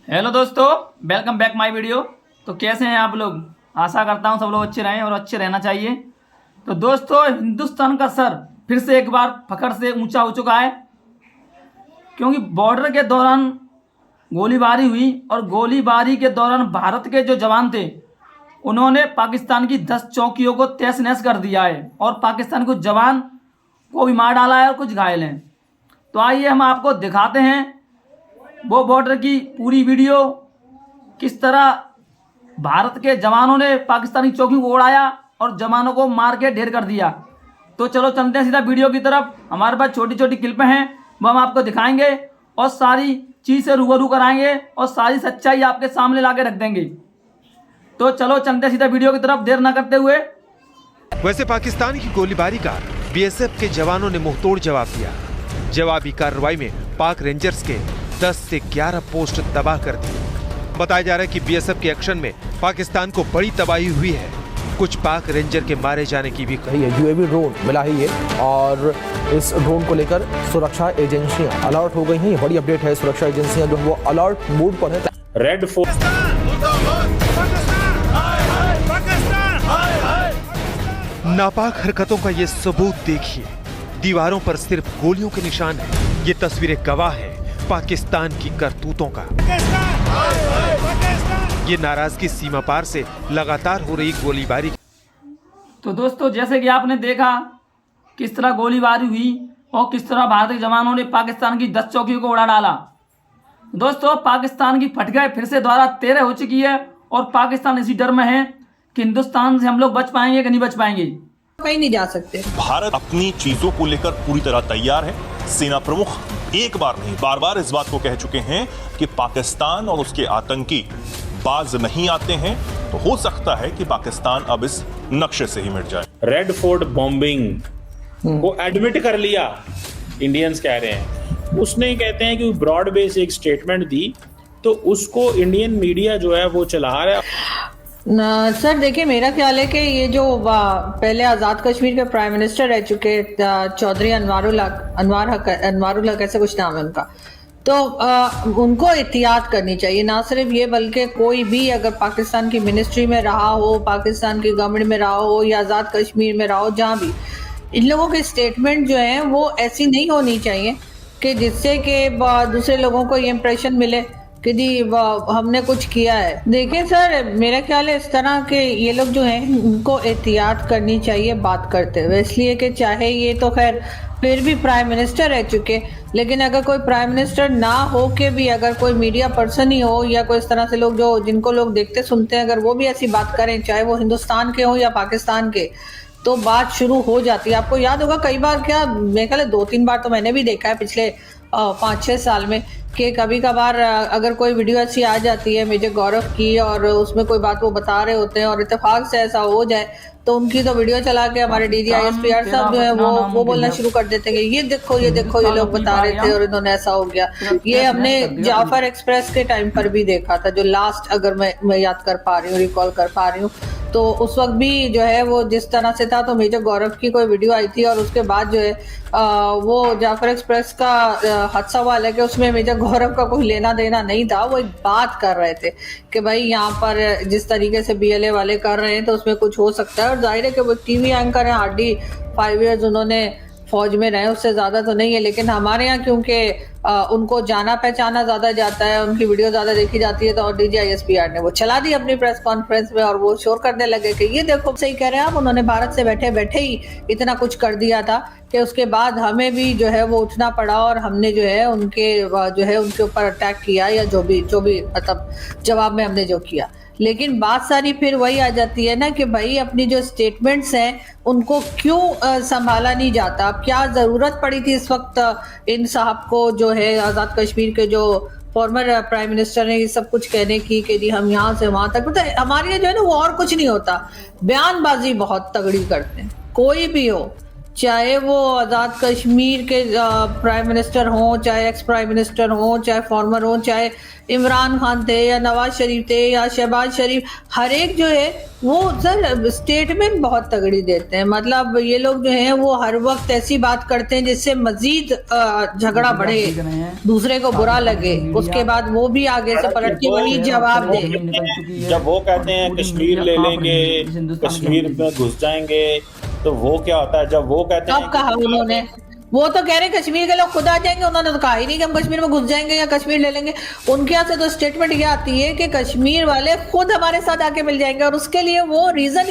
Hello दोस्तों, welcome back my video. तो कैसे हैं आप लोग? आशा करता हूं सब लोग अच्छे रहें और अच्छे रहना चाहिए। तो दोस्तों, हिंदुस्तान का सर फिर से एक बार फखर से ऊंचा हो चुका है, क्योंकि बॉर्डर के दौरान गोलीबारी हुई और गोलीबारी के दौरान भारत के जो जवान थे उन्होंने पाकिस्तान की 10 चौकियों को तहस नहस कर दिया है और पाकिस्तान कुछ जवान को भी मार डाला है और कुछ घायल हैं। तो आइए हम आपको दिखाते हैं वो बॉर्डर की पूरी वीडियो, किस तरह भारत के जवानों ने पाकिस्तानी चौकियों को उड़ाया और जवानों को मार के ढेर कर दिया। तो चलो चलते हैं सीधा वीडियो की तरफ। हमारे पास छोटी छोटी क्लिपें हैं, वो हम आपको दिखाएंगे और सारी चीज़ से रूबरू कराएंगे और सारी सच्चाई आपके सामने ला के रख देंगे। तो चलो चलते हैं सीधा वीडियो की तरफ, देर ना करते हुए। वैसे पाकिस्तान की गोलीबारी का बीएसएफ के जवानों ने मुंहतोड़ जवाब दिया। जवाबी कार्रवाई में पाक रेंजर्स के 10 से 11 पोस्ट तबाह कर दी। बताया जा रहा है कि बीएसएफ के एक्शन में पाकिस्तान को बड़ी तबाही हुई है। कुछ पाक रेंजर के मारे जाने की भी है। यूएवी ड्रोन मिला है ये, और इस ड्रोन को लेकर सुरक्षा एजेंसियां अलर्ट हो गई हैं। ये बड़ी अपडेट है, सुरक्षा एजेंसियां जो है वो अलर्ट मोड पर है। रेड फोर्ट नापाक हरकतों का ये सबूत देखिए। दीवारों पर सिर्फ गोलियों के निशान हैं। ये तस्वीरें गवाह है पाकिस्तान की करतूतों का। ये नाराजगी सीमा पार से लगातार हो रही गोलीबारी। तो दोस्तों, जैसे कि आपने देखा किस तरह गोलीबारी हुई और किस तरह भारतीय जवानों ने पाकिस्तान की 10 चौकियों को उड़ा डाला। दोस्तों, पाकिस्तान की फटकाएं फिर से दोबारा 13 हो चुकी है और पाकिस्तान इसी डर में है कि हिंदुस्तान से हम लोग बच पाएंगे कि नहीं बच पाएंगे। कहीं नहीं जा सकते। भारत अपनी चीजों को लेकर पूरी तरह तैयार है। सेना प्रमुख एक बार नहीं बार बार इस बात को कह चुके हैं कि पाकिस्तान और उसके आतंकी बाज नहीं आते हैं, तो हो सकता है कि पाकिस्तान अब इस नक्शे से ही मिट जाए। रेड फोर्ट बॉम्बिंग को एडमिट कर लिया, इंडियंस कह रहे हैं। उसने कहते हैं कि ब्रॉड बेस एक स्टेटमेंट दी, तो उसको इंडियन मीडिया जो है वो चला रहा है। सर देखिए, मेरा ख्याल है कि ये जो पहले आज़ाद कश्मीर के प्राइम मिनिस्टर रह चुके चौधरी अनवारुल हक ऐसे कुछ नाम है उनका, तो उनको एहतियात करनी चाहिए। ना सिर्फ ये बल्कि कोई भी अगर पाकिस्तान की मिनिस्ट्री में रहा हो, पाकिस्तान की गवर्नमेंट में रहा हो या आज़ाद कश्मीर में रहा हो, जहाँ भी, इन लोगों के स्टेटमेंट जो हैं वो ऐसी नहीं होनी चाहिए कि जिससे कि दूसरे लोगों को ये इम्प्रेशन मिले कि जी हमने कुछ किया है। देखिए सर, मेरा ख्याल है इस तरह के ये लोग जो हैं उनको एहतियात करनी चाहिए बात करते हुए, इसलिए कि चाहे ये तो खैर फिर भी प्राइम मिनिस्टर रह चुके, लेकिन अगर कोई प्राइम मिनिस्टर ना हो के भी अगर कोई मीडिया पर्सन ही हो या कोई इस तरह से लोग जो जिनको लोग देखते सुनते हैं, अगर वो भी ऐसी बात करें, चाहे वो हिंदुस्तान के हो या पाकिस्तान के, तो बात शुरू हो जाती है। आपको याद होगा कई बार, क्या मेरे ख्याल है 2-3 बार तो मैंने भी देखा है पिछले 5-6 साल में, कि कभी कभार अगर कोई वीडियो ऐसी आ जाती है मेजर गौरव की और उसमें कोई बात वो बता रहे होते हैं और इत्तेफाक से ऐसा हो जाए तो उनकी तो वीडियो चला के हमारे DGISPR साहब जो है वो बोलना शुरू कर देते हैं कि ये देखो ये लोग बता रहे थे और इन्होंने ऐसा हो गया। ये हमने जाफर एक्सप्रेस के टाइम पर भी देखा था, जो लास्ट, अगर मैं याद कर पा रही हूँ, रिकॉल कर पा रही हूँ, तो उस वक्त भी जो है वो जिस तरह से था, तो मेजर गौरव की कोई वीडियो आई थी और उसके बाद जो है वो जाफर एक्सप्रेस का हादसा वाला है कि उसमें मेजर गौरव का कोई लेना देना नहीं था। वो एक बात कर रहे थे कि भाई यहाँ पर जिस तरीके से BLA वाले कर रहे हैं तो उसमें कुछ हो सकता है, और जाहिर है कि वो TV एंकर है, हार्डली 5 ईयर्स उन्होंने फौज में रहे, उससे ज़्यादा तो नहीं है, लेकिन हमारे यहाँ क्योंकि उनको जाना पहचाना ज़्यादा जाता है, उनकी वीडियो ज़्यादा देखी जाती है, तो और DGISPR ने वो चला दी अपनी प्रेस कॉन्फ्रेंस में और वो शोर करने लगे कि ये देखो, सही कह रहे हैं आप, उन्होंने भारत से बैठे बैठे ही इतना कुछ कर दिया था कि उसके बाद हमें भी जो है वो उठना पड़ा और हमने जो है उनके ऊपर अटैक किया या जो भी मतलब जवाब में हमने जो किया। लेकिन बात सारी फिर वही आ जाती है ना कि भाई अपनी जो स्टेटमेंट्स हैं उनको क्यों संभाला नहीं जाता। अब क्या ज़रूरत पड़ी थी इस वक्त इन साहब को, जो है आज़ाद कश्मीर के जो फॉर्मर प्राइम मिनिस्टर ने, ये सब कुछ कहने की कि जी हम यहाँ से वहाँ तक, मतलब हमारे यहाँ जो है ना वो और कुछ नहीं होता, बयानबाजी बहुत तगड़ी करते हैं, कोई भी हो, चाहे वो आज़ाद कश्मीर के प्राइम मिनिस्टर हों, चाहे एक्स प्राइम मिनिस्टर हों, चाहे फॉर्मर हों, चाहे इमरान खान थे या नवाज शरीफ थे या शहबाज शरीफ, हर एक जो है वो सर स्टेटमेंट बहुत तगड़ी देते हैं। मतलब ये लोग जो हैं वो हर वक्त ऐसी बात करते हैं जिससे मजीद झगड़ा बढ़े, दूसरे को बुरा लगे, उसके बाद वो भी आगे से पलट के वही जवाब दे। जब वो कहते हैं कश्मीर ले लेंगे, कश्मीर में घुस जाएंगे, तो वो क्या होता है जब वो कहते हैं कब कहा उन्होंने? वो तो कह रहे हैं कश्मीर के लोग खुद आ जाएंगे, उन्होंने तो कहा ही नहीं कि हम कश्मीर में घुस जाएंगे या कश्मीर ले लेंगे। उनके यहाँ से तो स्टेटमेंट ये आती है कि कश्मीर वाले खुद हमारे साथ आके मिल जाएंगे, और उसके लिए वो रीजन